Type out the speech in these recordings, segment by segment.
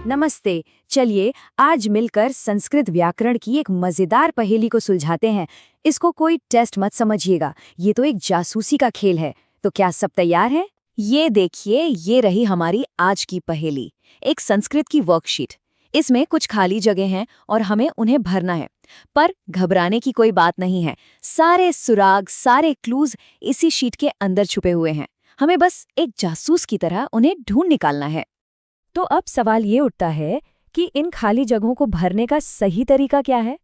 नमस्ते। चलिए आज मिलकर संस्कृत व्याकरण की एक मजेदार पहेली को सुलझाते हैं। इसको कोई टेस्ट मत समझिएगा, ये तो एक जासूसी का खेल है। तो क्या सब तैयार हैं? ये देखिए, ये रही हमारी आज की पहेली। एक संस्कृत की वर्कशीट। इसमें कुछ खाली जगह हैं और हमें उन्हें भरना है। पर घबराने की कोई बात नहीं है। सारे सुराग, सारे क्लूज इसी शीट के अंदर छुपे हुए हैं। हमें बस एक जासूस की तरह उन्हें ढूंढ निकालना है। तो अब सवाल ये उठता है कि इन खाली जगहों को भरने का सही तरीका क्या है।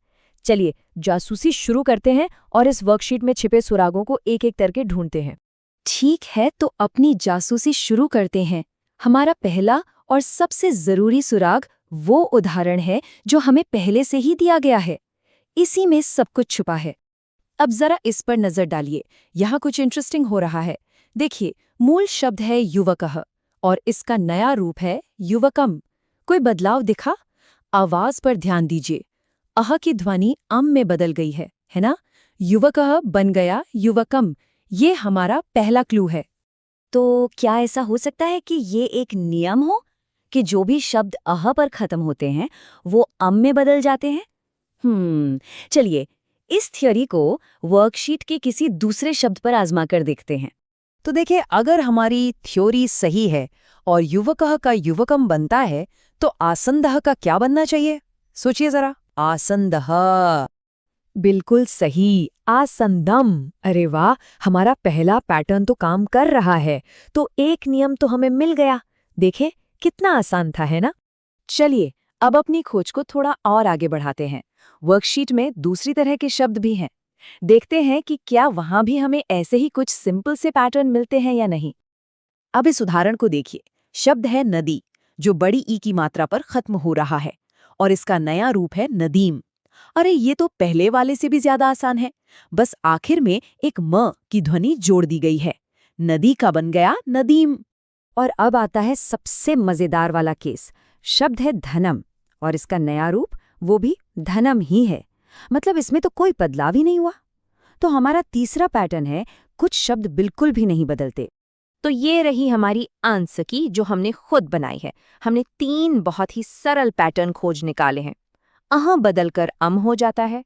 चलिए जासूसी शुरू करते हैं और इस वर्कशीट में छिपे सुरागों को एक एक करके ढूंढते हैं। ठीक है, तो अपनी जासूसी शुरू करते हैं। हमारा पहला और सबसे जरूरी सुराग वो उदाहरण है जो हमें पहले से ही दिया गया है। इसी में सब कुछ छुपा है। अब जरा इस पर नजर डालिए, यहाँ कुछ इंटरेस्टिंग हो रहा है। देखिए, मूल शब्द है युवकः और इसका नया रूप है युवकम। कोई बदलाव दिखा? आवाज पर ध्यान दीजिए। अह की ध्वनि अम में बदल गई है ना? युवकः बन गया युवकम। ये हमारा पहला क्लू है। तो क्या ऐसा हो सकता है कि ये एक नियम हो कि जो भी शब्द अह पर खत्म होते हैं वो अम में बदल जाते हैं? चलिए इस थ्योरी को वर्कशीट के किसी दूसरे शब्द पर आजमा कर देखते हैं। तो देखिए, अगर हमारी थ्योरी सही है और युवकः का युवकम बनता है, तो आसंदः का क्या बनना चाहिए? सोचिए जरा। आसंदः। बिल्कुल सही, आसंदम। अरे वाह, हमारा पहला पैटर्न तो काम कर रहा है। तो एक नियम तो हमें मिल गया। देखें कितना आसान था, है ना? चलिए अब अपनी खोज को थोड़ा और आगे बढ़ाते हैं। वर्कशीट में दूसरी तरह के शब्द भी हैं। देखते हैं कि क्या वहां भी हमें ऐसे ही कुछ सिंपल से पैटर्न मिलते हैं या नहीं। अब इस उदाहरण को देखिए। शब्द है नदी, जो बड़ी ई की मात्रा पर खत्म हो रहा है, और इसका नया रूप है नदीम। अरे ये तो पहले वाले से भी ज्यादा आसान है। बस आखिर में एक म की ध्वनि जोड़ दी गई है। नदी का बन गया नदीम। और अब आता है सबसे मजेदार वाला केस। शब्द है धनम और इसका नया रूप वो भी धनम ही है। मतलब इसमें तो कोई बदलाव ही नहीं हुआ। तो हमारा तीसरा पैटर्न है कुछ शब्द बिल्कुल भी नहीं बदलते। तो ये रही हमारी आंसर की जो हमने खुद बनाई है। हमने 3 बहुत ही सरल पैटर्न खोज निकाले हैं। अह बदलकर अम हो जाता है,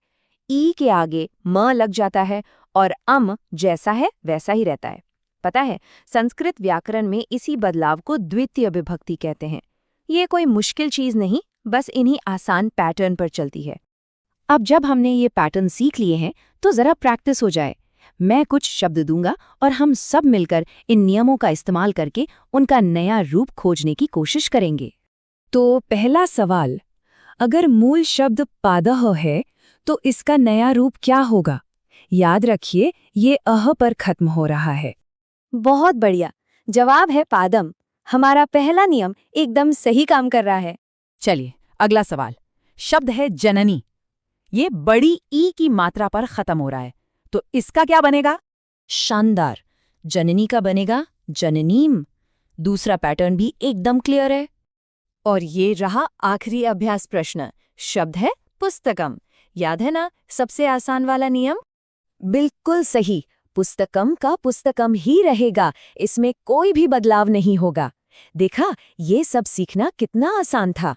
ई के आगे म लग जाता है और अम जैसा है वैसा ही रहता है। पता है, संस्कृत व्याकरण में इसी बदलाव को द्वितीय विभक्ति कहते हैं। ये कोई मुश्किल चीज नहीं, बस इन्हीं आसान पैटर्न पर चलती है। अब जब हमने ये पैटर्न सीख लिए हैं तो जरा प्रैक्टिस हो जाए। मैं कुछ शब्द दूंगा और हम सब मिलकर इन नियमों का इस्तेमाल करके उनका नया रूप खोजने की कोशिश करेंगे। तो पहला सवाल, अगर मूल शब्द पादः है तो इसका नया रूप क्या होगा? याद रखिए, ये अह पर खत्म हो रहा है। बहुत बढ़िया, जवाब है पादम। हमारा पहला नियम एकदम सही काम कर रहा है। चलिए अगला सवाल। शब्द है जननी, ये बड़ी ई की मात्रा पर खत्म हो रहा है, तो इसका क्या बनेगा? शानदार, जननी का बनेगा जननीम। दूसरा पैटर्न भी एकदम क्लियर है। और ये रहा आखिरी अभ्यास प्रश्न। शब्द है पुस्तकम। याद है ना सबसे आसान वाला नियम? बिल्कुल सही, पुस्तकम का पुस्तकम ही रहेगा, इसमें कोई भी बदलाव नहीं होगा। देखा, ये सब सीखना कितना आसान था।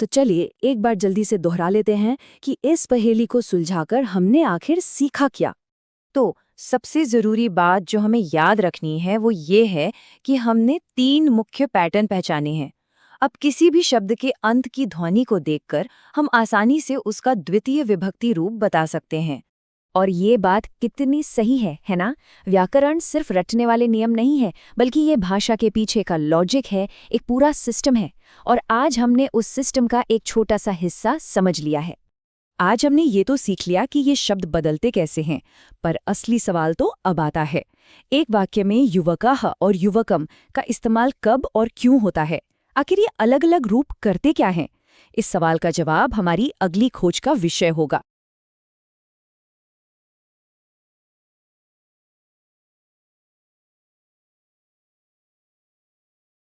तो चलिए एक बार जल्दी से दोहरा लेते हैं कि इस पहेली को सुलझाकर हमने आखिर सीखा क्या। तो सबसे जरूरी बात जो हमें याद रखनी है वो ये है कि हमने 3 मुख्य पैटर्न पहचाने हैं। अब किसी भी शब्द के अंत की ध्वनि को देखकर हम आसानी से उसका द्वितीय विभक्ति रूप बता सकते हैं। और ये बात कितनी सही है ना? व्याकरण सिर्फ रटने वाले नियम नहीं है, बल्कि ये भाषा के पीछे का लॉजिक है, एक पूरा सिस्टम है। और आज हमने उस सिस्टम का एक छोटा सा हिस्सा समझ लिया है। आज हमने ये तो सीख लिया कि ये शब्द बदलते कैसे हैं, पर असली सवाल तो अब आता है। एक वाक्य में युवकः और युवकम का इस्तेमाल कब और क्यों होता है? आखिर ये अलग अलग रूप करते क्या हैं? इस सवाल का जवाब हमारी अगली खोज का विषय होगा।